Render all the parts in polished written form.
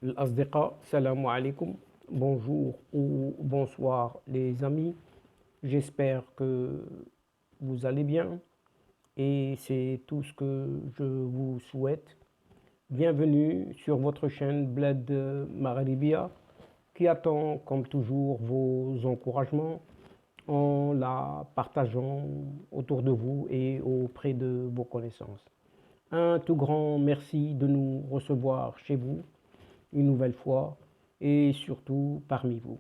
L'Asdeqa, salam alaikum, bonjour ou bonsoir les amis, j'espère que vous allez bien et c'est tout ce que je vous souhaite. Bienvenue sur votre chaîne Bled Maghribia qui attend comme toujours vos encouragements en la partageant autour de vous et auprès de vos connaissances. Un tout grand merci de nous recevoir chez vous une nouvelle fois et surtout parmi vous.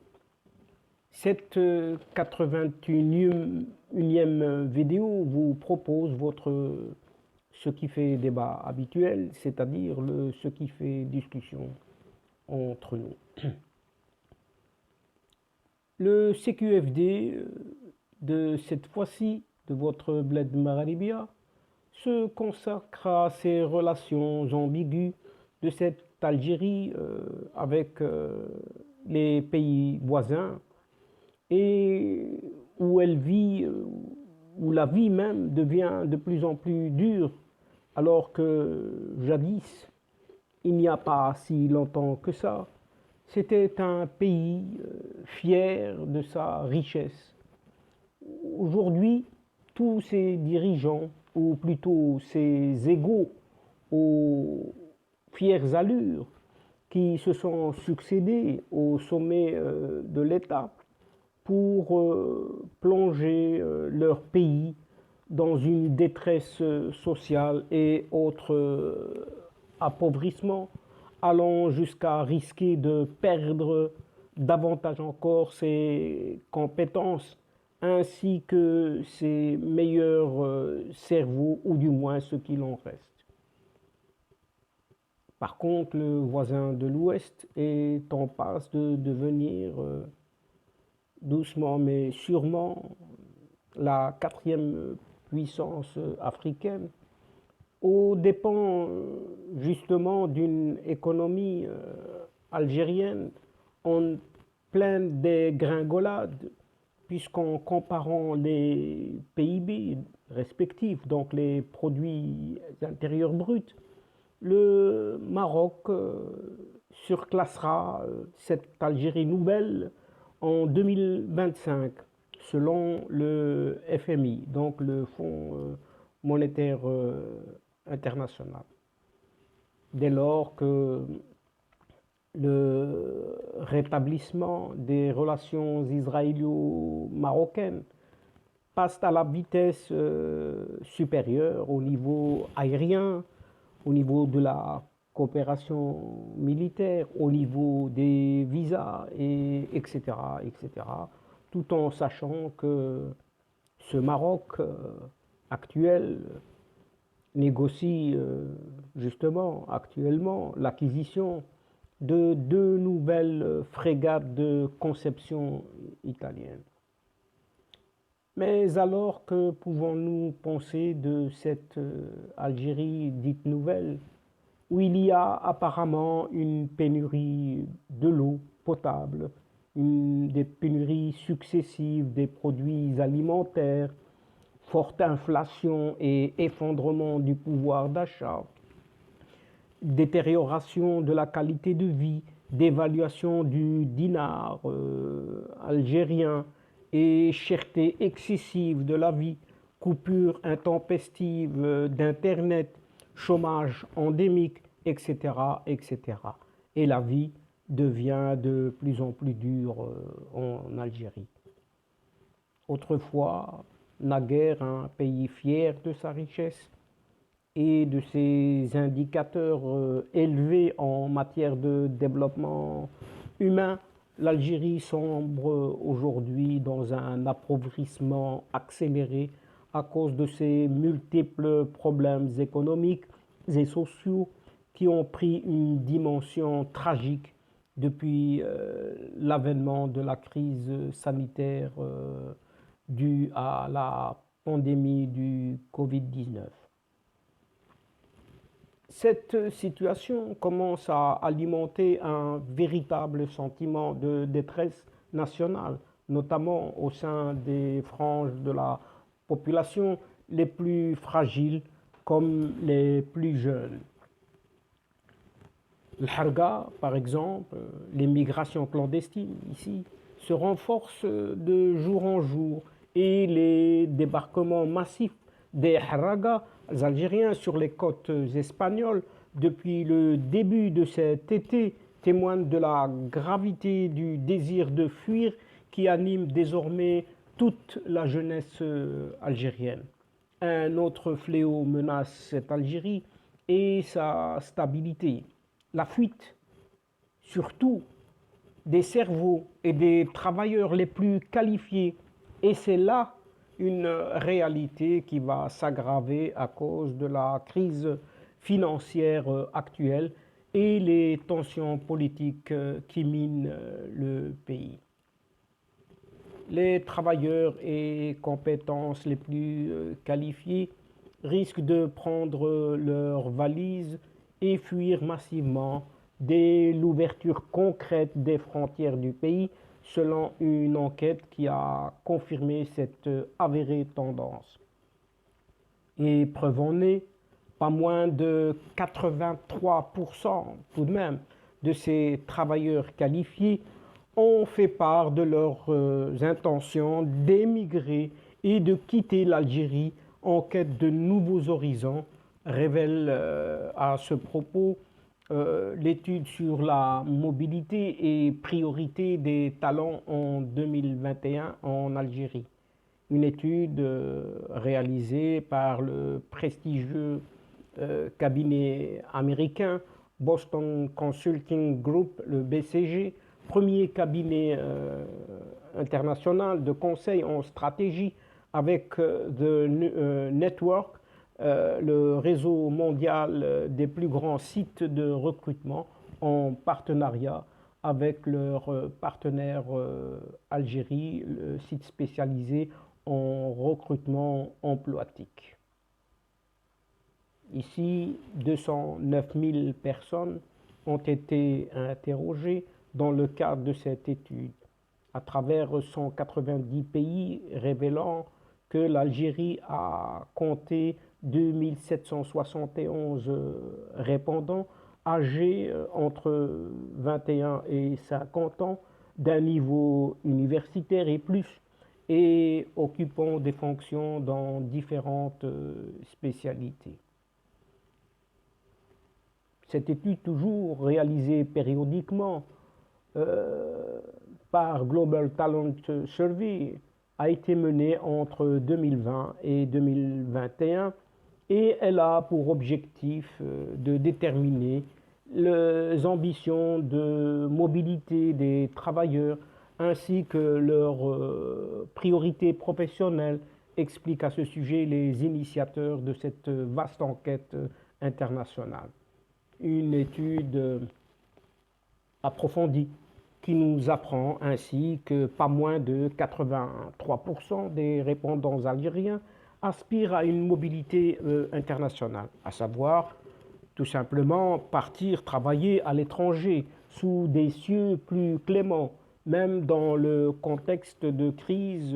Cette 81e vidéo vous propose votre ce qui fait débat habituel, c'est-à-dire ce qui fait discussion entre nous. Le CQFD de cette fois-ci, de votre Bled Maghribia, se consacre à ces relations ambiguës de cette Algérie avec les pays voisins et où elle vit, où la vie même devient de plus en plus dure, alors que jadis, il n'y a pas si longtemps que ça, c'était un pays fier de sa richesse. Aujourd'hui, tous ces dirigeants, ou plutôt ces égaux aux fières allures qui se sont succédés au sommet de l'État pour plonger leur pays dans une détresse sociale et autres appauvrissements, allant jusqu'à risquer de perdre davantage encore ses compétences ainsi que ses meilleurs cerveaux, ou du moins ce qu'il en reste. Par contre, le voisin de l'Ouest est en passe de devenir doucement mais sûrement la quatrième puissance africaine, aux dépens justement d'une économie algérienne en pleine dégringolade, puisqu'en comparant les PIB respectifs, donc les produits intérieurs bruts, le Maroc surclassera cette Algérie nouvelle en 2025, selon le FMI, donc le Fonds monétaire international. Dès lors que le rétablissement des relations israélo-marocaines passe à la vitesse supérieure au niveau aérien, au niveau de la coopération militaire, au niveau des visas, etc., etc., tout en sachant que ce Maroc actuel négocie justement actuellement l'acquisition de 2 nouvelles frégates de conception italienne. Mais alors, que pouvons-nous penser de cette Algérie dite nouvelle, où il y a apparemment une pénurie de l'eau potable, des pénuries successives des produits alimentaires, forte inflation et effondrement du pouvoir d'achat, détérioration de la qualité de vie, dévaluation du dinar algérien et cherté excessive de la vie, coupure intempestive d'Internet, chômage endémique, etc., etc. Et la vie devient de plus en plus dure en Algérie. Autrefois, naguère un pays fier de sa richesse et de ses indicateurs élevés en matière de développement humain, l'Algérie sombre aujourd'hui dans un appauvrissement accéléré à cause de ses multiples problèmes économiques et sociaux qui ont pris une dimension tragique depuis l'avènement de la crise sanitaire due à la pandémie du Covid-19. Cette situation commence à alimenter un véritable sentiment de détresse nationale, notamment au sein des franges de la population les plus fragiles comme les plus jeunes. Le Harga, par exemple, les migrations clandestines ici se renforcent de jour en jour et les débarquements massifs des Haragas algériens sur les côtes espagnoles depuis le début de cet été témoignent de la gravité du désir de fuir qui anime désormais toute la jeunesse algérienne. Un autre fléau menace cette Algérie et sa stabilité. La fuite, surtout des cerveaux et des travailleurs les plus qualifiés. Et c'est là une réalité qui va s'aggraver à cause de la crise financière actuelle et les tensions politiques qui minent le pays. Les travailleurs et compétences les plus qualifiés risquent de prendre leurs valises et fuir massivement dès l'ouverture concrète des frontières du pays, selon une enquête qui a confirmé cette avérée tendance. Et preuve en est, pas moins de 83% tout de même de ces travailleurs qualifiés ont fait part de leurs intentions d'émigrer et de quitter l'Algérie en quête de nouveaux horizons, révèle à ce propos l'étude sur la mobilité et priorité des talents en 2021 en Algérie. Une étude réalisée par le prestigieux cabinet américain Boston Consulting Group, le BCG, premier cabinet international de conseil en stratégie avec The Network, le réseau mondial des plus grands sites de recrutement en partenariat avec leur partenaire Algérie, le site spécialisé en recrutement emploatique. Ici, 209 000 personnes ont été interrogées dans le cadre de cette étude, à travers 190 pays, révélant que l'Algérie a compté 2771 répondants âgés entre 21 et 50 ans, d'un niveau universitaire et plus, et occupant des fonctions dans différentes spécialités. Cette étude, toujours réalisée périodiquement par Global Talent Survey, a été menée entre 2020 et 2021 et elle a pour objectif de déterminer les ambitions de mobilité des travailleurs ainsi que leurs priorités professionnelles, expliquent à ce sujet les initiateurs de cette vaste enquête internationale. Une étude approfondie qui nous apprend ainsi que pas moins de 83% des répondants algériens aspirent à une mobilité internationale, à savoir tout simplement partir travailler à l'étranger sous des cieux plus cléments, même dans le contexte de crise,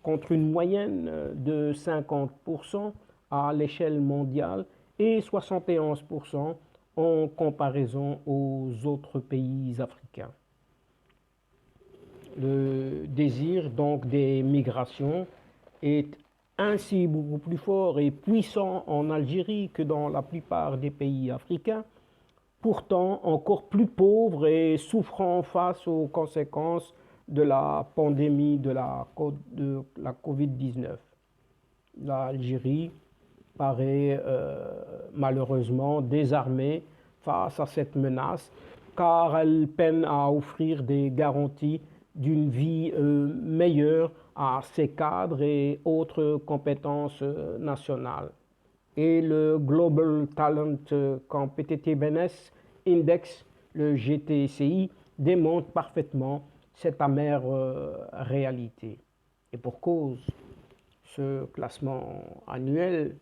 contre une moyenne de 50% à l'échelle mondiale et 71% en comparaison aux autres pays africains. Le désir donc des migrations est ainsi beaucoup plus fort et puissant en Algérie que dans la plupart des pays africains, pourtant encore plus pauvres et souffrant face aux conséquences de la pandémie de la Covid-19. L'Algérie paraît malheureusement désarmée face à cette menace, car elle peine à offrir des garanties d'une vie meilleure à ses cadres et autres compétences nationales. Et le Global Talent Competitiveness Index, le GTCI, démontre parfaitement cette amère réalité. Et pour cause, ce classement annuel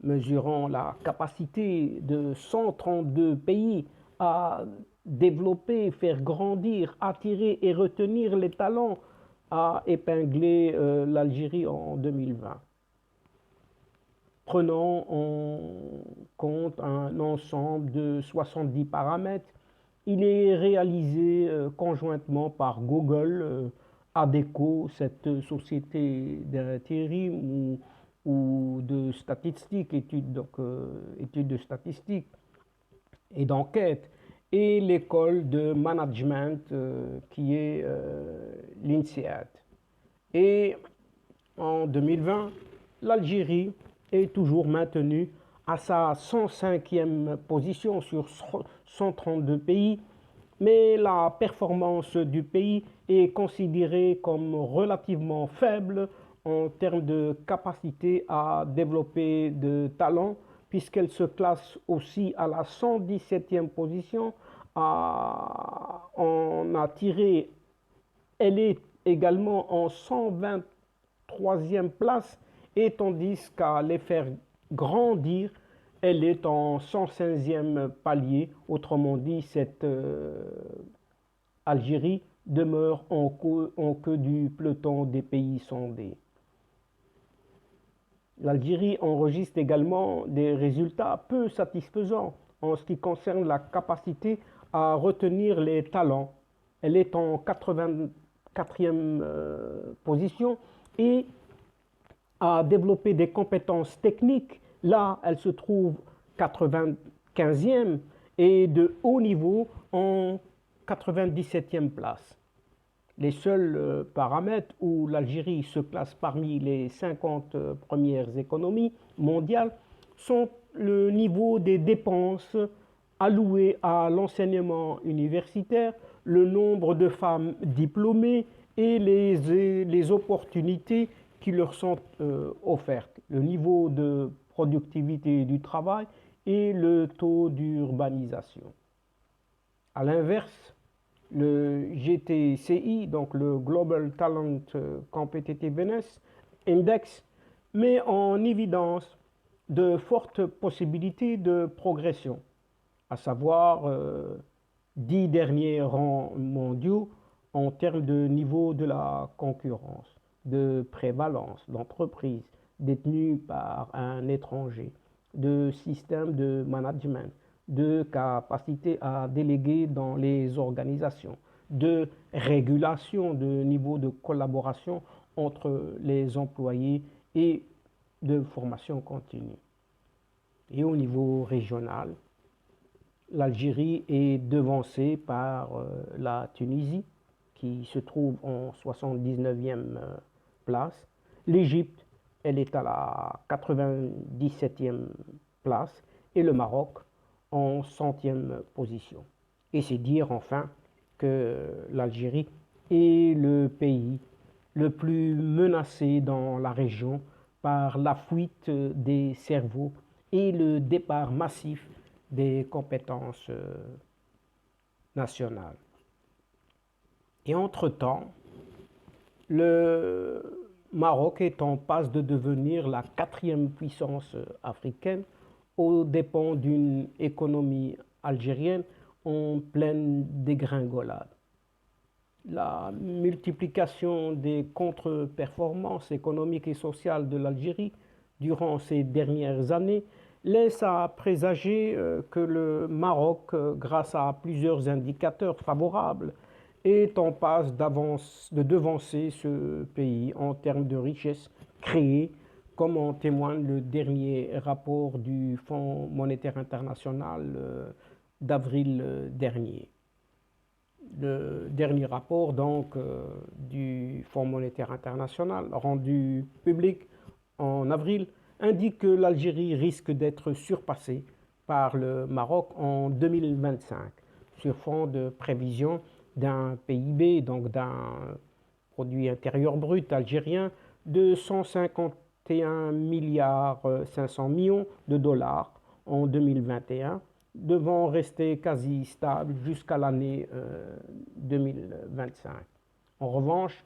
mesurant la capacité de 132 pays à développer, faire grandir, attirer et retenir les talents, a épinglé l'Algérie en 2020. prenant en compte un ensemble de 70 paramètres. Il est réalisé conjointement par Google, ADECO, cette société d'intérim ou de statistiques, études de statistiques et d'enquête, et l'école de management qui est l'INSEAD. Et en 2020, l'Algérie est toujours maintenue à sa 105e position sur 132 pays, mais la performance du pays est considérée comme relativement faible en termes de capacité à développer de talents, puisqu'elle se classe aussi à la 117e position. On a tiré, elle est également en 123e place, et tandis qu'à les faire grandir, elle est en 115e palier. Autrement dit, cette Algérie demeure en queue du peloton des pays sondés. L'Algérie enregistre également des résultats peu satisfaisants en ce qui concerne la capacité à retenir les talents. Elle est en 84e position et à développer des compétences techniques. Là, elle se trouve 95e et de haut niveau en 97e place. Les seuls paramètres où l'Algérie se classe parmi les 50 premières économies mondiales sont le niveau des dépenses allouées à l'enseignement universitaire, le nombre de femmes diplômées et les opportunités qui leur sont offertes, le niveau de productivité du travail et le taux d'urbanisation. À l'inverse, le GTCI, donc le Global Talent Competitiveness Index, met en évidence de fortes possibilités de progression, à savoir 10 derniers rangs mondiaux en termes de niveau de la concurrence, de prévalence d'entreprises détenues par un étranger, de système de management, de capacité à déléguer dans les organisations, de régulation de niveau de collaboration entre les employés et de formation continue. Et au niveau régional, l'Algérie est devancée par la Tunisie qui se trouve en 79e place. L'Égypte, elle est à la 97e place et le Maroc en 100e position. Et c'est dire enfin que l'Algérie est le pays le plus menacé dans la région par la fuite des cerveaux et le départ massif des compétences nationales. Et entre-temps, le Maroc est en passe de devenir la 4e puissance africaine aux dépens d'une économie algérienne en pleine dégringolade. La multiplication des contre-performances économiques et sociales de l'Algérie durant ces dernières années laisse à présager que le Maroc, grâce à plusieurs indicateurs favorables, est en passe de devancer ce pays en termes de richesse créée, comme en témoigne le dernier rapport du Fonds monétaire international d'avril dernier. Le dernier rapport donc du Fonds monétaire international rendu public en avril indique que l'Algérie risque d'être surpassée par le Maroc en 2025 sur fond de prévision d'un PIB, donc d'un produit intérieur brut algérien de 151 milliards 500 millions de dollars en 2021, devant rester quasi stable jusqu'à l'année 2025. En revanche,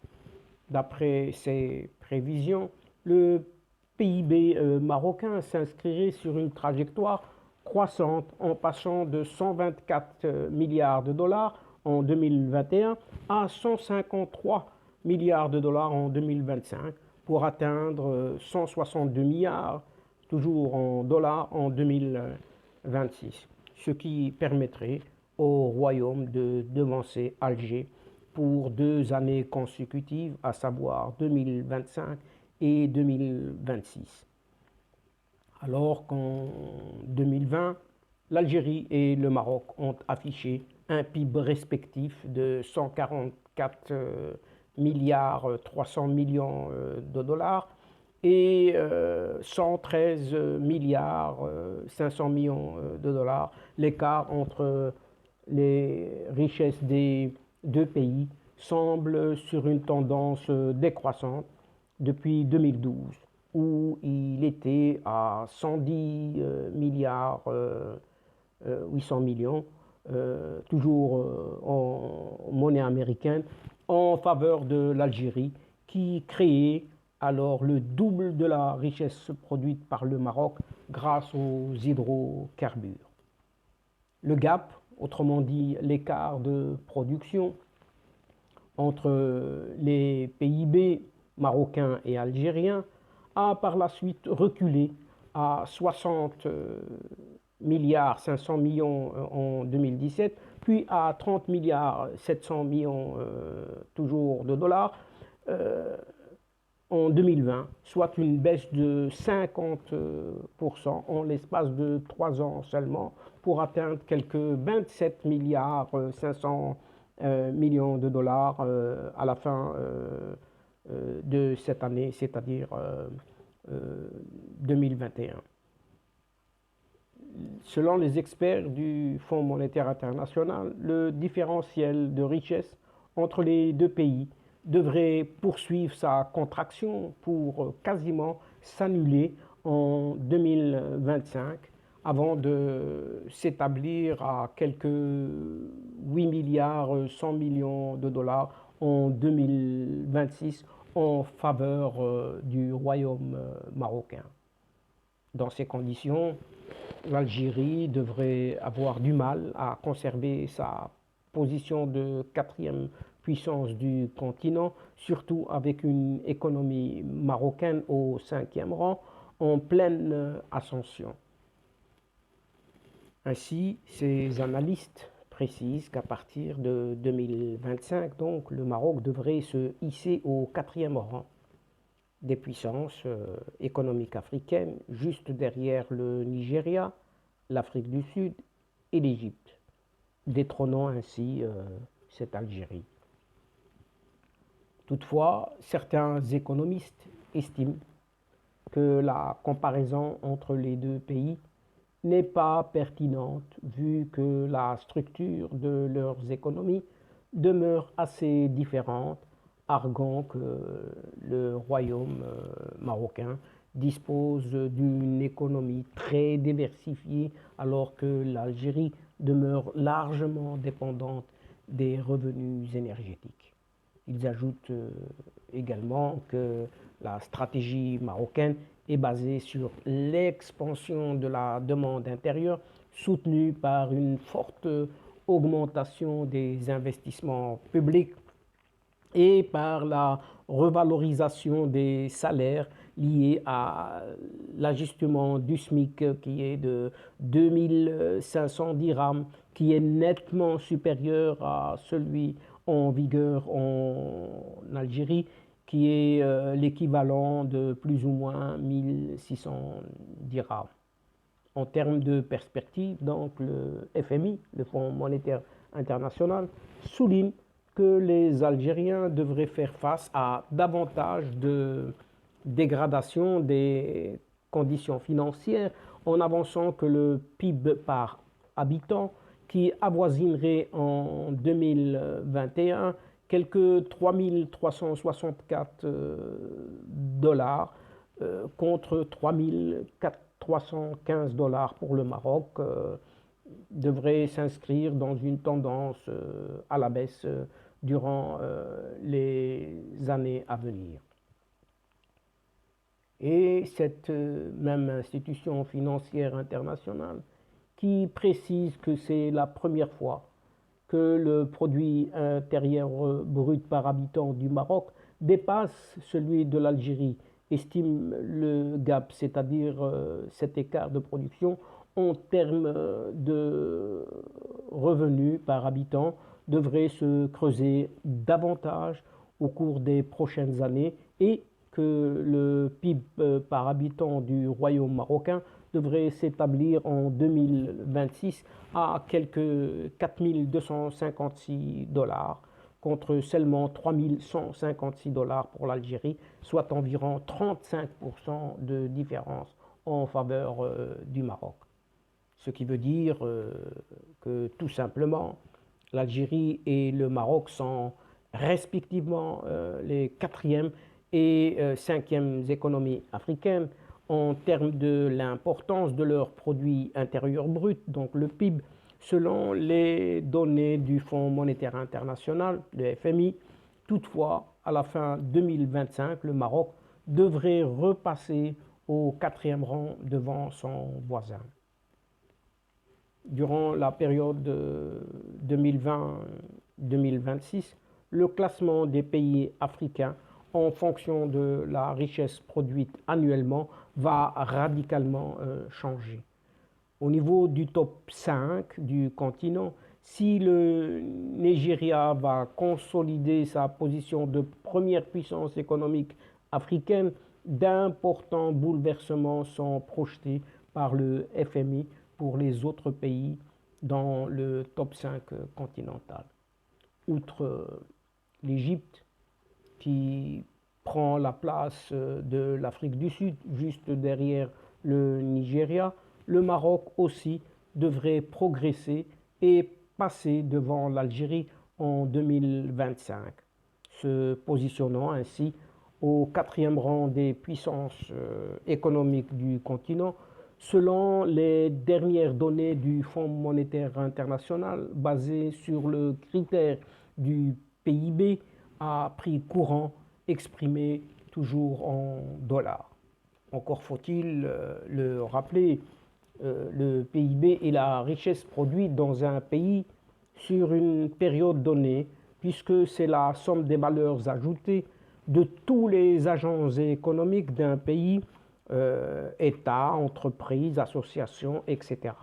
d'après ces prévisions, le PIB marocain s'inscrirait sur une trajectoire croissante en passant de 124 milliards de dollars en 2021 à 153 milliards de dollars en 2025 pour atteindre 162 milliards toujours en dollars, en 2026, ce qui permettrait au Royaume de devancer Alger pour 2 années consécutives, à savoir 2025 et 2026. Alors qu'en 2020, l'Algérie et le Maroc ont affiché un PIB respectif de 144 milliards 300 millions de dollars et 113 milliards 500 millions de dollars. L'écart entre les richesses des deux pays semble sur une tendance décroissante depuis 2012, où il était à 110 milliards 800 millions, toujours en monnaie américaine, en faveur de l'Algérie, qui créait alors le double de la richesse produite par le Maroc grâce aux hydrocarbures. Le gap, autrement dit l'écart de production entre les PIB marocains et algériens, a par la suite reculé à 60 milliards 500 millions en 2017, puis à 30 milliards 700 millions toujours de dollars en 2020, soit une baisse de 50% en l'espace de 3 ans seulement, pour atteindre quelques 27 milliards 500 millions de dollars à la fin de cette année, c'est-à-dire 2021. Selon les experts du Fonds monétaire international, le différentiel de richesse entre les deux pays devrait poursuivre sa contraction pour quasiment s'annuler en 2025 avant de s'établir à quelques 8 milliards 100 millions de dollars en 2026 en faveur du Royaume marocain. Dans ces conditions, l'Algérie devrait avoir du mal à conserver sa position de quatrième puissance du continent, surtout avec une économie marocaine au 5e rang en pleine ascension. Ainsi, ces analystes précisent qu'à partir de 2025, donc, le Maroc devrait se hisser au 4e rang des puissances économiques africaines, juste derrière le Nigeria, l'Afrique du Sud et l'Égypte, détrônant ainsi cette Algérie. Toutefois, certains économistes estiment que la comparaison entre les deux pays n'est pas pertinente vu que la structure de leurs économies demeure assez différente, arguant que le royaume marocain dispose d'une économie très diversifiée alors que l'Algérie demeure largement dépendante des revenus énergétiques. Ils ajoutent également que la stratégie marocaine est basée sur l'expansion de la demande intérieure soutenue par une forte augmentation des investissements publics et par la revalorisation des salaires liés à l'ajustement du SMIC qui est de 2500 dirhams, qui est nettement supérieur à celui en vigueur en Algérie, qui est l'équivalent de plus ou moins 1600 dirhams. En termes de perspective, donc le FMI, le Fonds monétaire international, souligne que les Algériens devraient faire face à davantage de dégradation des conditions financières en avançant que le PIB par habitant, qui avoisinerait en 2021 quelques 3 364 dollars contre 3 315 dollars pour le Maroc, devrait s'inscrire dans une tendance à la baisse durant les années à venir. Et cette même institution financière internationale qui précise que c'est la première fois que le produit intérieur brut par habitant du Maroc dépasse celui de l'Algérie, estime le gap, c'est-à-dire cet écart de production en termes de revenus par habitant, devrait se creuser davantage au cours des prochaines années et que le PIB par habitant du Royaume marocain devrait s'établir en 2026 à quelques 4256 dollars contre seulement 3156 dollars pour l'Algérie, soit environ 35% de différence en faveur du Maroc. Ce qui veut dire que tout simplement, l'Algérie et le Maroc sont respectivement les quatrièmes et cinquièmes économies africaines en termes de l'importance de leur produit intérieur brut, donc le PIB, selon les données du Fonds monétaire international, le FMI. Toutefois, à la fin 2025, le Maroc devrait repasser au quatrième rang devant son voisin. Durant la période 2020-2026, le classement des pays africains en fonction de la richesse produite annuellement va radicalement changer. Au niveau du top 5 du continent, si le Nigeria va consolider sa position de première puissance économique africaine, d'importants bouleversements sont projetés par le FMI pour les autres pays dans le top 5 continental. Outre l'Égypte, qui prend la place de l'Afrique du Sud, juste derrière le Nigeria, le Maroc aussi devrait progresser et passer devant l'Algérie en 2025, se positionnant ainsi au quatrième rang des puissances économiques du continent, selon les dernières données du Fonds monétaire international, basées sur le critère du PIB à prix courant exprimé toujours en dollars. Encore faut-il le rappeler, le PIB est la richesse produite dans un pays sur une période donnée, puisque c'est la somme des valeurs ajoutées de tous les agents économiques d'un pays, État, entreprise, association, etc.,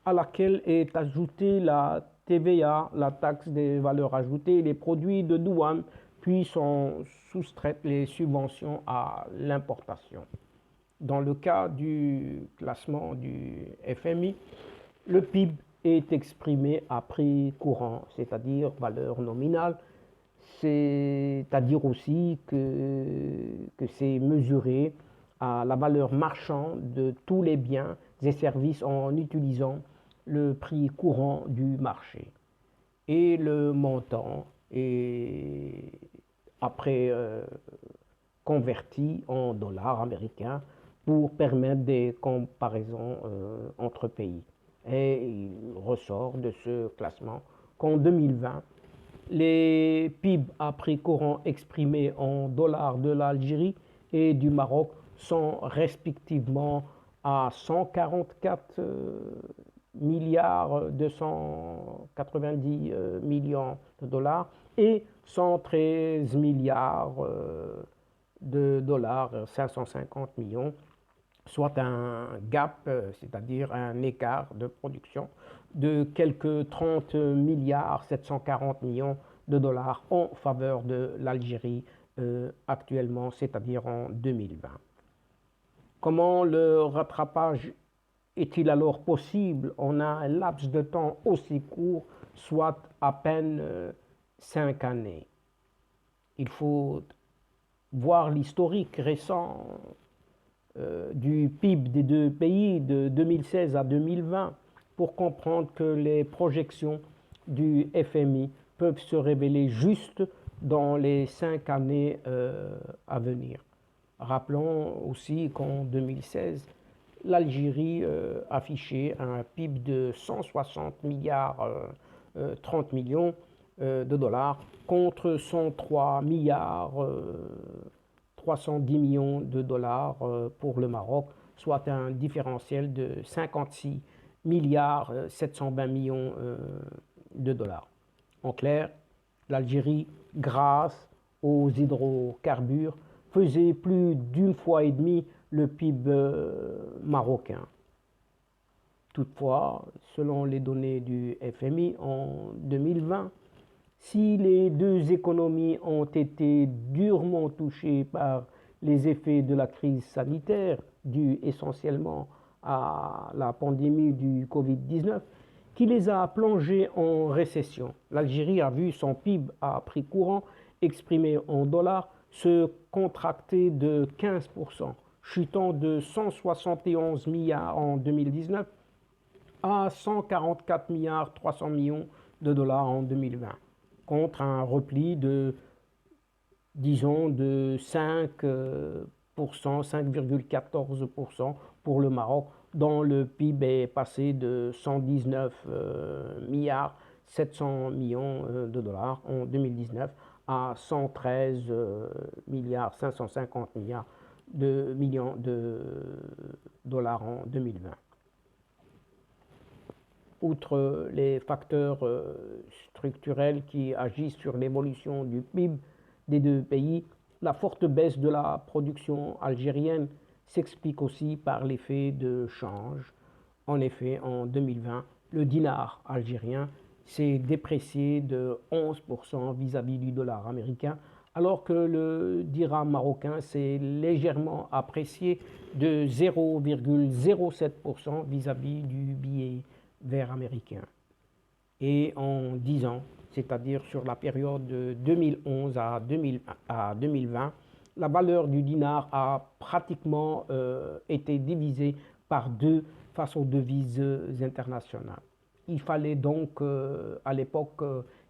à laquelle est ajoutée la TVA, la taxe des valeurs ajoutées, les produits de douane, puis sont soustraites les subventions à l'importation. Dans le cas du classement du FMI, le PIB est exprimé à prix courant, c'est-à-dire valeur nominale, c'est-à-dire aussi que c'est mesuré à la valeur marchande de tous les biens et services en utilisant le prix courant du marché. Et le montant est après converti en dollars américains pour permettre des comparaisons entre pays. Et il ressort de ce classement qu'en 2020, les PIB à prix courant exprimés en dollars de l'Algérie et du Maroc sont respectivement à 144 milliards 290 millions de dollars et 113 milliards de dollars 550 millions, soit un gap, c'est-à-dire un écart de production de quelques 30 milliards 740 millions de dollars en faveur de l'Algérie actuellement, c'est-à-dire en 2020. Comment le rattrapage est-il alors possible en un laps de temps aussi court, soit à peine 5 années? Il faut voir l'historique récent du PIB des deux pays de 2016 à 2020 pour comprendre que les projections du FMI peuvent se révéler justes dans les 5 années à venir. Rappelons aussi qu'en 2016, l'Algérie affichait un PIB de 160 milliards 30 millions de dollars contre 103 milliards 310 millions de dollars pour le Maroc, soit un différentiel de 56 milliards 720 millions de dollars. En clair, l'Algérie, grâce aux hydrocarbures, faisait plus d'une fois et demie le PIB marocain. Toutefois, selon les données du FMI en 2020, si les deux économies ont été durement touchées par les effets de la crise sanitaire, due essentiellement à la pandémie du Covid-19, qui les a plongées en récession. L'Algérie a vu son PIB à prix courant, exprimé en dollars, se contracter de 15%, chutant de 171 milliards en 2019 à 144 milliards 300 millions de dollars en 2020, contre un repli de, disons, de 5,14% pour le Maroc, dont le PIB est passé de 119 milliards 700 millions de dollars en 2019 à 113 milliards 550 millions de dollars en 2020. Outre les facteurs structurels qui agissent sur l'évolution du PIB des deux pays, la forte baisse de la production algérienne s'explique aussi par l'effet de change. En effet, en 2020, le dinar algérien s'est déprécié de 11% vis-à-vis du dollar américain, alors que le dirham marocain s'est légèrement apprécié de 0,07% vis-à-vis du billet vert américain. Et en 10 ans, c'est-à-dire sur la période de 2011 à 2020, la valeur du dinar a pratiquement été divisée par deux face aux devises internationales. Il fallait donc à l'époque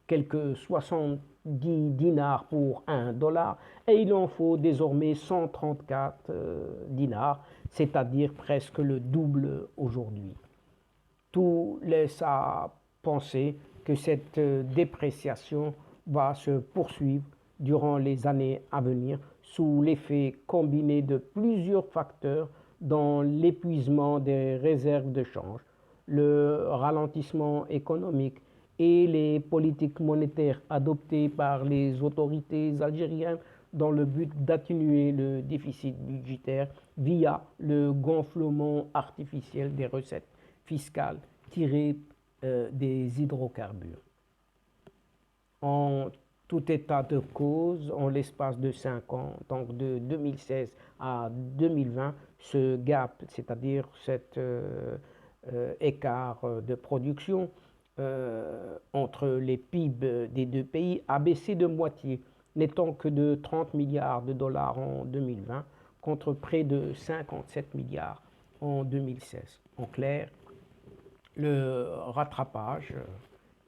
quelques 70 dinars pour 1 dollar et il en faut désormais 134 dinars, c'est-à-dire presque le double aujourd'hui. Tout laisse à penser que cette dépréciation va se poursuivre durant les années à venir sous l'effet combiné de plusieurs facteurs dont l'épuisement des réserves de change, le ralentissement économique et les politiques monétaires adoptées par les autorités algériennes dans le but d'atténuer le déficit budgétaire via le gonflement artificiel des recettes fiscales tirées des hydrocarbures. En tout état de cause, en l'espace de 5 ans, donc de 2016 à 2020, ce gap, c'est-à-dire cet écart de production entre les PIB des deux pays a baissé de moitié, n'étant que de 30 milliards de dollars en 2020 contre près de 57 milliards en 2016. En clair, le rattrapage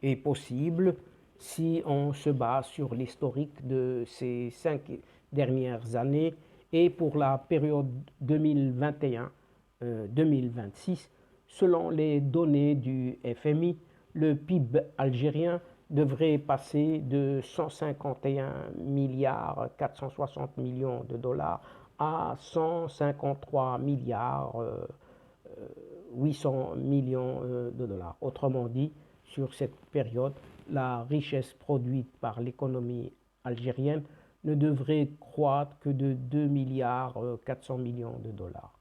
est possible si on se base sur l'historique de ces 5 dernières années et pour la période 2021-2026, selon les données du FMI, le PIB algérien devrait passer de 151 milliards 460 millions de dollars à 153 milliards 800 millions de dollars. Autrement dit, sur cette période, la richesse produite par l'économie algérienne ne devrait croître que de 2 milliards 400 millions de dollars.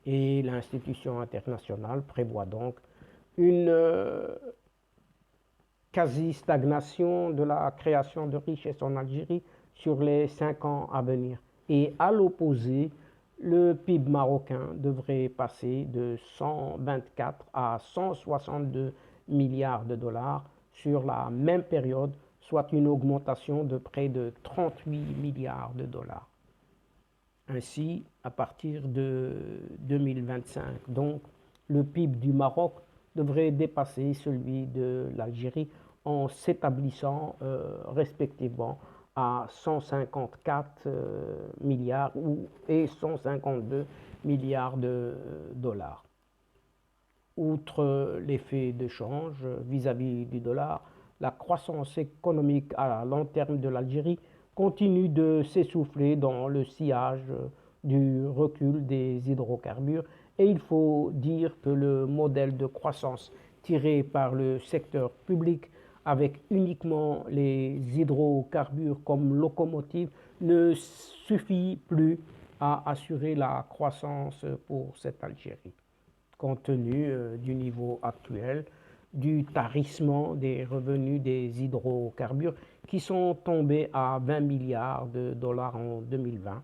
Et l'institution internationale prévoit donc une quasi-stagnation de la création de richesse en Algérie sur les 5 ans à venir. Et à l'opposé, le PIB marocain devrait passer de 124 à 162 milliards de dollars sur la même période, soit une augmentation de près de 38 milliards de dollars. Ainsi, à partir de 2025, donc, le PIB du Maroc devrait dépasser celui de l'Algérie en s'établissant respectivement à 154 milliards et 152 milliards de dollars. Outre l'effet de change vis-à-vis du dollar, la croissance économique à long terme de l'Algérie continue de s'essouffler dans le sillage du recul des hydrocarbures et il faut dire que le modèle de croissance tiré par le secteur public avec uniquement les hydrocarbures comme locomotive ne suffit plus à assurer la croissance pour cette Algérie, compte tenu du niveau actuel du tarissement des revenus des hydrocarbures qui sont tombés à 20 milliards de dollars en 2020.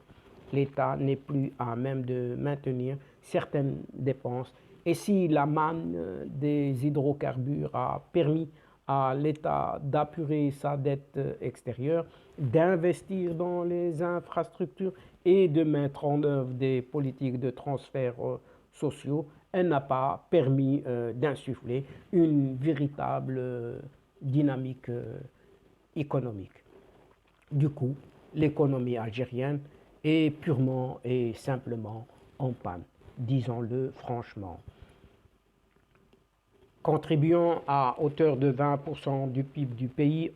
L'État n'est plus à même de maintenir certaines dépenses. Et si la manne des hydrocarbures a permis à l'État d'apurer sa dette extérieure, d'investir dans les infrastructures et de mettre en œuvre des politiques de transfert sociaux, elle n'a pas permis d'insuffler une véritable dynamique économique. Du coup, l'économie algérienne est purement et simplement en panne, disons-le franchement. Contribuant à hauteur de 20% du PIB du pays,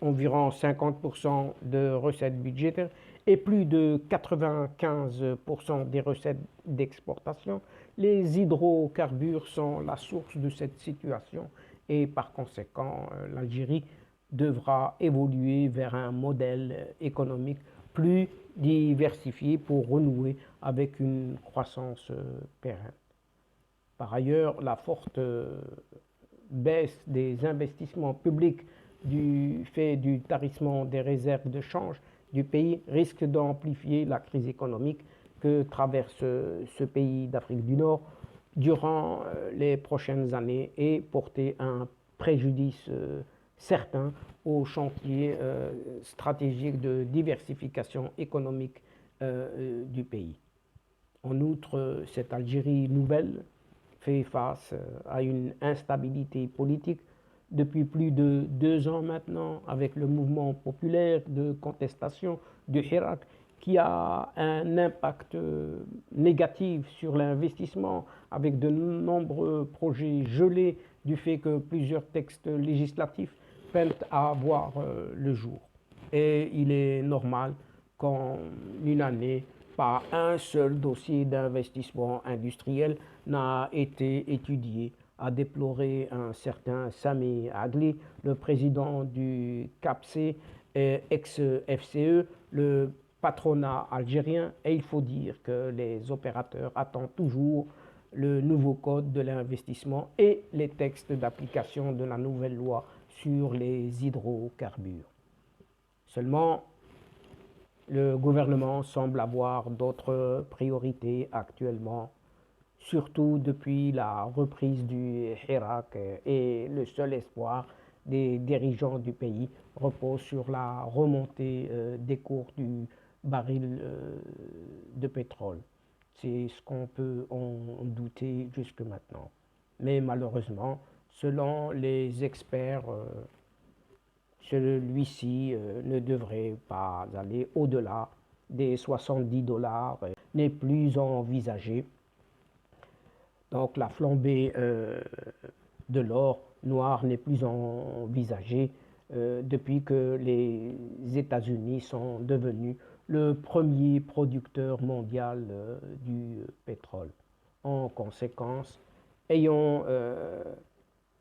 environ 50% de recettes budgétaires et plus de 95% des recettes d'exportation, les hydrocarbures sont la source de cette situation et par conséquent, l'Algérie devra évoluer vers un modèle économique plus diversifié pour renouer avec une croissance pérenne. Par ailleurs, la forte baisse des investissements publics du fait du tarissement des réserves de change du pays risque d'amplifier la crise économique que traverse ce pays d'Afrique du Nord durant les prochaines années et porter un préjudice certain au chantier stratégique de diversification économique du pays. En outre, cette Algérie nouvelle fait face à une instabilité politique depuis plus de 2 ans maintenant, avec le mouvement populaire de contestation du Hirak, qui a un impact négatif sur l'investissement, avec de nombreux projets gelés du fait que plusieurs textes législatifs peinent à voir le jour. Et il est normal qu'en une année, pas un seul dossier d'investissement industriel n'a été étudié, a déploré un certain Sami Agli, le président du CAPC, ex-FCE, le patronat algérien, et il faut dire que les opérateurs attendent toujours le nouveau code de l'investissement et les textes d'application de la nouvelle loi sur les hydrocarbures. Seulement, le gouvernement semble avoir d'autres priorités actuellement, surtout depuis la reprise du Hirak, et le seul espoir des dirigeants du pays repose sur la remontée des cours du baril de pétrole. C'est ce qu'on peut en douter jusque maintenant. Mais malheureusement, selon les experts, celui-ci ne devrait pas aller au-delà des 70 dollars, n'est plus envisagé. Donc la flambée de l'or noir n'est plus envisagée depuis que les États-Unis sont devenus le premier producteur mondial du pétrole. En conséquence, ayant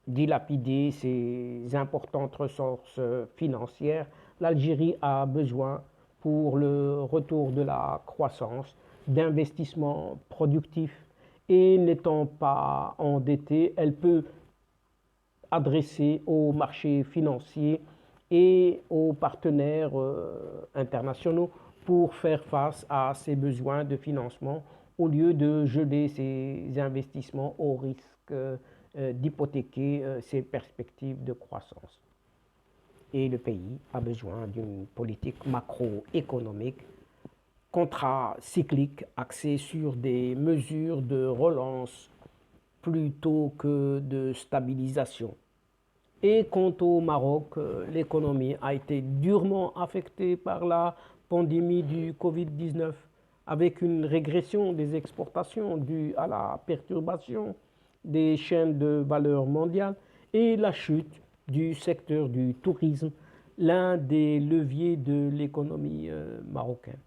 dilapidé ses importantes ressources financières, l'Algérie a besoin, pour le retour de la croissance, d'investissements productifs et n'étant pas endettée, elle peut adresser aux marchés financiers et aux partenaires internationaux pour faire face à ses besoins de financement au lieu de geler ses investissements au risque d'hypothéquer ses perspectives de croissance. Et le pays a besoin d'une politique macroéconomique contracyclique axée sur des mesures de relance plutôt que de stabilisation. Et quant au Maroc, l'économie a été durement affectée par la pandémie du Covid-19, avec une régression des exportations due à la perturbation des chaînes de valeur mondiales et la chute du secteur du tourisme, l'un des leviers de l'économie marocaine.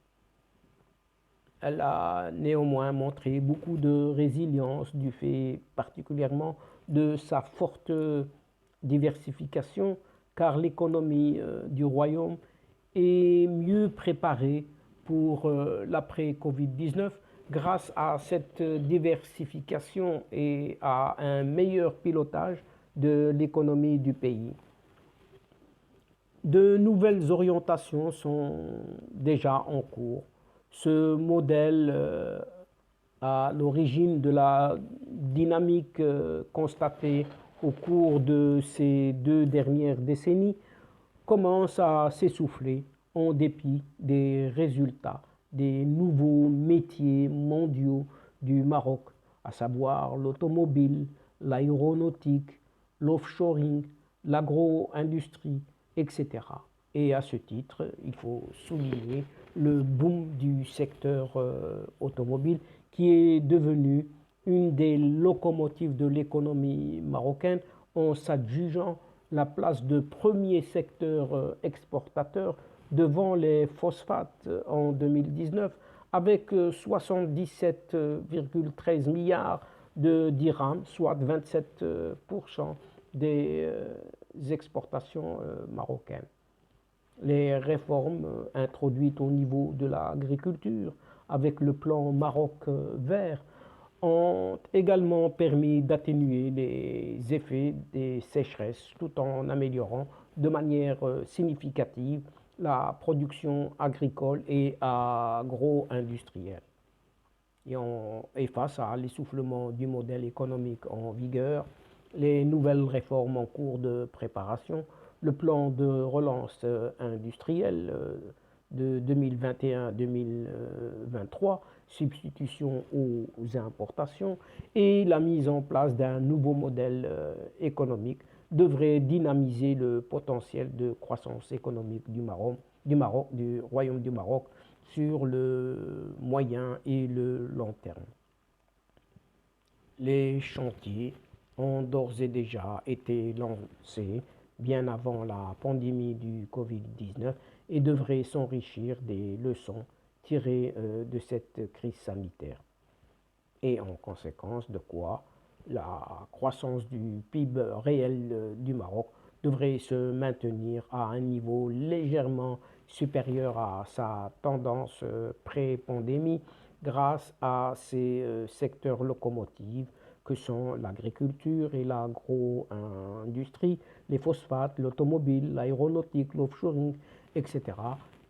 Elle a néanmoins montré beaucoup de résilience du fait particulièrement de sa forte diversification, car l'économie du royaume et mieux préparée pour l'après-Covid-19 grâce à cette diversification et à un meilleur pilotage de l'économie du pays. De nouvelles orientations sont déjà en cours. Ce modèle à l'origine de la dynamique constatée au cours de ces 2 dernières décennies commence à s'essouffler en dépit des résultats des nouveaux métiers mondiaux du Maroc, à savoir l'automobile, l'aéronautique, l'offshoring, l'agro-industrie, etc. Et à ce titre, il faut souligner le boom du secteur automobile qui est devenu une des locomotives de l'économie marocaine en s'adjugeant la place de premier secteur exportateur devant les phosphates en 2019 avec 77,13 milliards de dirhams, soit 27% des exportations marocaines. Les réformes introduites au niveau de l'agriculture avec le plan Maroc vert ont également permis d'atténuer les effets des sécheresses tout en améliorant de manière significative la production agricole et agro-industrielle. Et face à l'essoufflement du modèle économique en vigueur, les nouvelles réformes en cours de préparation, le plan de relance industrielle de 2021-2023, substitution aux importations et la mise en place d'un nouveau modèle économique devrait dynamiser le potentiel de croissance économique du Royaume du Maroc sur le moyen et le long terme. Les chantiers ont d'ores et déjà été lancés bien avant la pandémie du Covid-19 et devraient s'enrichir des leçons tirées de cette crise sanitaire. Et en conséquence de quoi la croissance du PIB réel du Maroc devrait se maintenir à un niveau légèrement supérieur à sa tendance pré-pandémie grâce à ces secteurs locomotives que sont l'agriculture et l'agro-industrie, les phosphates, l'automobile, l'aéronautique, l'offshoring, etc.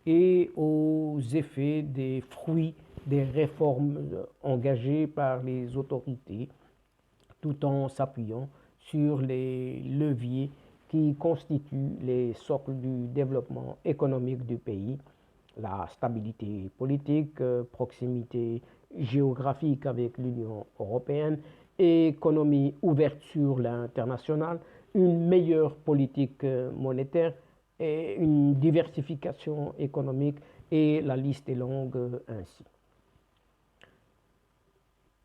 et aux effets des fruits des réformes engagées par les autorités tout en s'appuyant sur les leviers qui constituent les socles du développement économique du pays, la stabilité politique, proximité géographique avec l'Union européenne, économie ouverte sur l'international, une meilleure politique monétaire et une diversification économique et la liste est longue ainsi.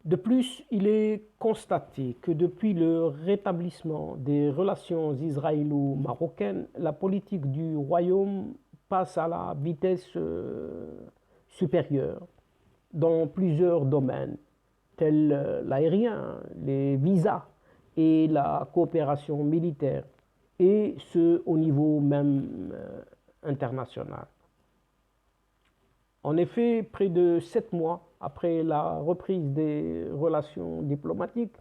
De plus, il est constaté que depuis le rétablissement des relations israélo-marocaines, la politique du royaume passe à la vitesse supérieure dans plusieurs domaines, tels l'aérien, les visas et la coopération militaire, et ce au niveau même international. En effet, près de 7 mois après la reprise des relations diplomatiques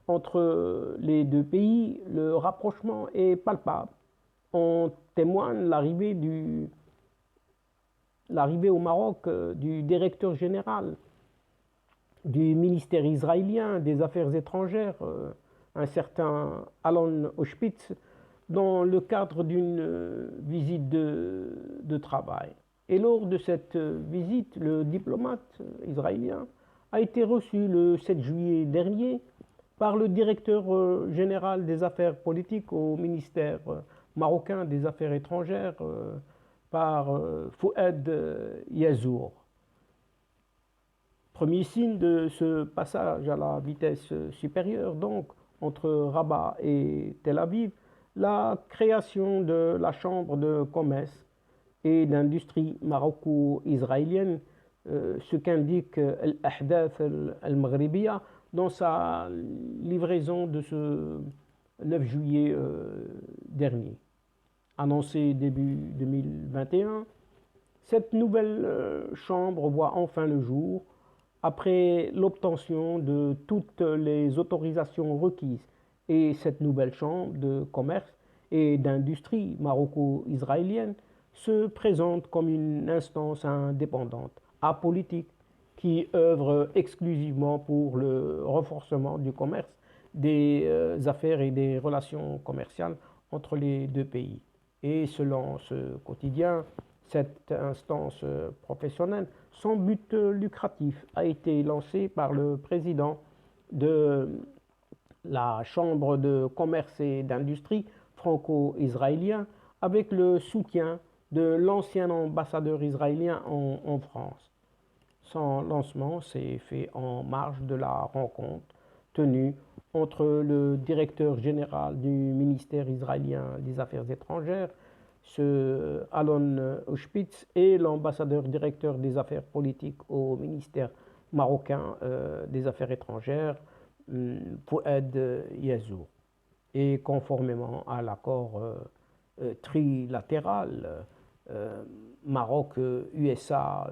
entre les deux pays, le rapprochement est palpable. En témoigne l'arrivée au Maroc du directeur général du ministère israélien des Affaires étrangères, un certain Alon Oshpitz, dans le cadre d'une visite de travail. Et lors de cette visite, le diplomate israélien a été reçu le 7 juillet dernier par le directeur général des affaires politiques au ministère marocain des Affaires étrangères, par Fouad Yazour. Premier signe de ce passage à la vitesse supérieure, donc, entre Rabat et Tel Aviv, la création de la Chambre de commerce et d'industrie maroco-israélienne, ce qu'indique Al-Ahdath Al-Maghribiya dans sa livraison de ce 9 juillet dernier. Annoncée début 2021, cette nouvelle chambre voit enfin le jour après l'obtention de toutes les autorisations requises. Et cette nouvelle chambre de commerce et d'industrie maroco-israélienne se présente comme une instance indépendante, apolitique, qui œuvre exclusivement pour le renforcement du commerce, des affaires et des relations commerciales entre les deux pays. Et selon ce quotidien, cette instance professionnelle, son but lucratif a été lancé par le président de la Chambre de commerce et d'industrie franco-israélien avec le soutien de l'ancien ambassadeur israélien en France. Son lancement s'est fait en marge de la rencontre tenue entre le directeur général du ministère israélien des Affaires étrangères, ce Alon Auschwitz, et l'ambassadeur directeur des affaires politiques au ministère marocain des Affaires étrangères, Fouad Yazzour. Et conformément à l'accord trilatéral Maroc-USA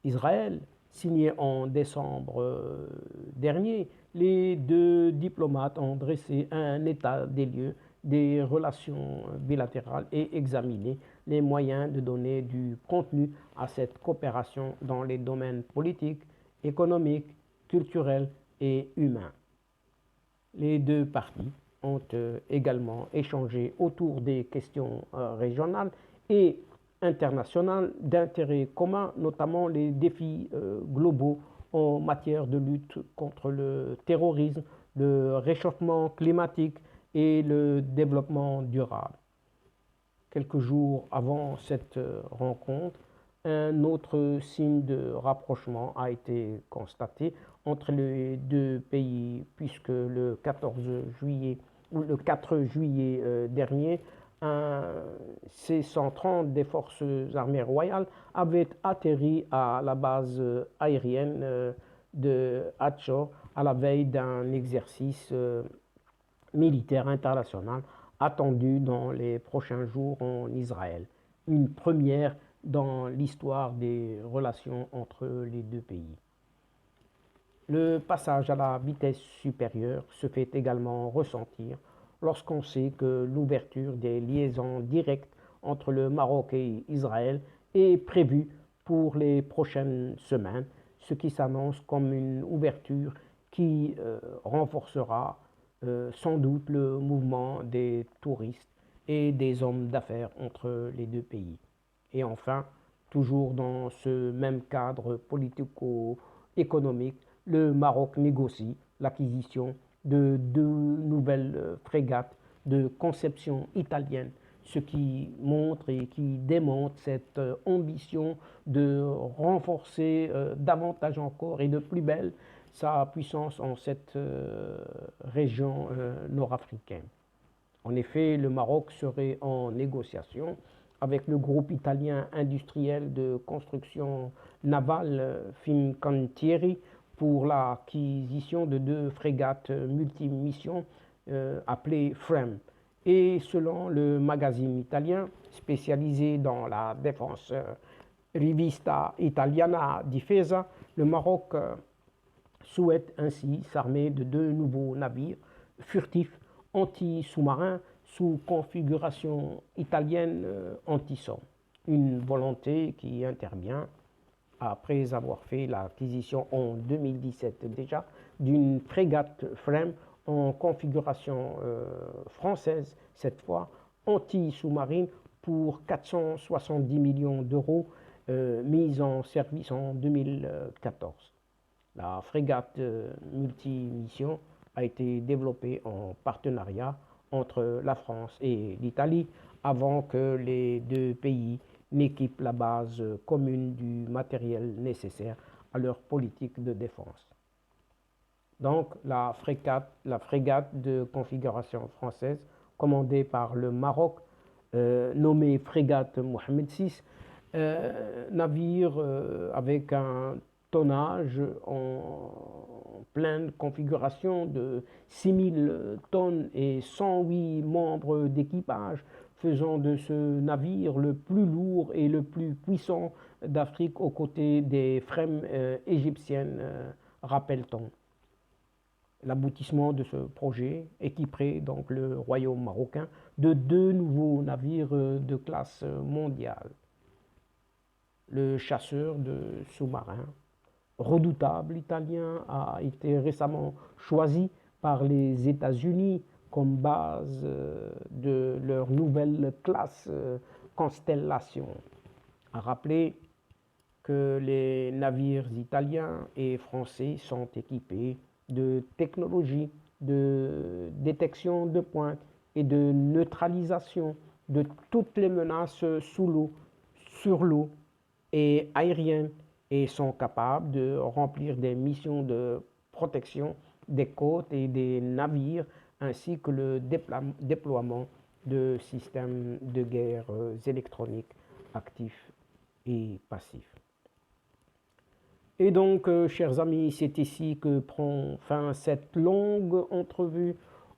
Israël, signé en décembre dernier, les deux diplomates ont dressé un état des lieux des relations bilatérales et examiné les moyens de donner du contenu à cette coopération dans les domaines politiques, économiques, culturels et humains. Les deux parties ont également échangé autour des questions régionales et internationales d'intérêt commun, notamment les défis globaux en matière de lutte contre le terrorisme, le réchauffement climatique et le développement durable. Quelques jours avant cette rencontre, un autre signe de rapprochement a été constaté entre les deux pays, puisque le 14 juillet ou le 4 juillet dernier, un C-130 des forces armées royales avait atterri à la base aérienne de Hatchor à la veille d'un exercice militaire international attendu dans les prochains jours en Israël. Une première dans l'histoire des relations entre les deux pays. Le passage à la vitesse supérieure se fait également ressentir lorsqu'on sait que l'ouverture des liaisons directes entre le Maroc et Israël est prévue pour les prochaines semaines, ce qui s'annonce comme une ouverture qui renforcera sans doute le mouvement des touristes et des hommes d'affaires entre les deux pays. Et enfin, toujours dans ce même cadre politico-économique, le Maroc négocie l'acquisition de deux nouvelles frégates de conception italienne, ce qui montre et qui démontre cette ambition de renforcer davantage encore et de plus belle sa puissance en cette région nord-africaine. En effet, le Maroc serait en négociation avec le groupe italien industriel de construction navale Fincantieri pour l'acquisition de deux frégates multimissions appelées FREMM. Et selon le magazine italien spécialisé dans la défense Rivista Italiana Difesa, le Maroc souhaite ainsi s'armer de deux nouveaux navires furtifs anti-sous-marins sous configuration italienne anti-SOM. Une volonté qui intervient après avoir fait l'acquisition en 2017 déjà d'une frégate FREMM en configuration française, cette fois anti-sous-marine pour 470 millions d'euros mise en service en 2014. La frégate multimission a été développée en partenariat entre la France et l'Italie avant que les deux pays n'équipent la base commune du matériel nécessaire à leur politique de défense. Donc la frégate de configuration française commandée par le Maroc, nommée frégate Mohamed VI, navire avec un tonnage en pleine configuration de 6000 tonnes et 108 membres d'équipage faisant de ce navire le plus lourd et le plus puissant d'Afrique aux côtés des frèmes égyptiennes, rappelle-t-on. L'aboutissement de ce projet équiperait donc le royaume marocain de 2 nouveaux navires de classe mondiale. Le chasseur de sous-marins redoutable italien a été récemment choisi par les États-Unis comme base de leur nouvelle classe Constellation. À rappeler que les navires italiens et français sont équipés de technologies de détection de pointe et de neutralisation de toutes les menaces sous l'eau, sur l'eau et aérienne, et sont capables de remplir des missions de protection des côtes et des navires, ainsi que le déploiement de systèmes de guerre électroniques actifs et passifs. Et donc, chers amis, c'est ici que prend fin cette longue entrevue,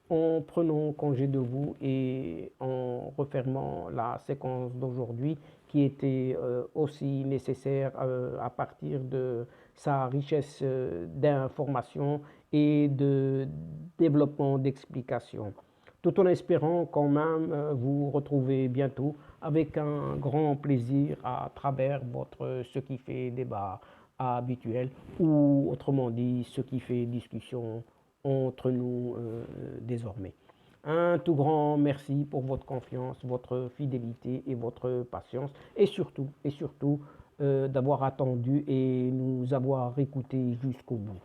en prenant congé de vous et en refermant la séquence d'aujourd'hui qui était aussi nécessaire à partir de sa richesse d'informations et de développement d'explications. Tout en espérant quand même vous retrouver bientôt avec un grand plaisir à travers votre ce qui fait débat habituel, ou autrement dit ce qui fait discussion entre nous désormais. Un tout grand merci pour votre confiance, votre fidélité et votre patience, et surtout d'avoir attendu et nous avoir écoutés jusqu'au bout.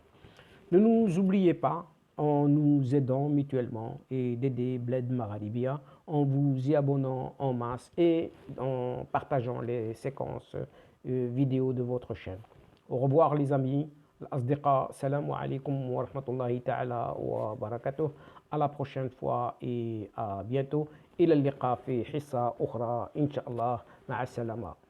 Ne nous oubliez pas, en nous aidant mutuellement, et d'aider Bled Magharibiya en vous y abonnant en masse et en partageant les séquences vidéo de votre chaîne. Au revoir les amis, الأصدقاء, salam alaikum wa rahmatullahi ta'ala wa barakatuh. À la prochaine fois et à bientôt. إلى اللقاء في حصة أخرى إن شاء الله. مع السلامة.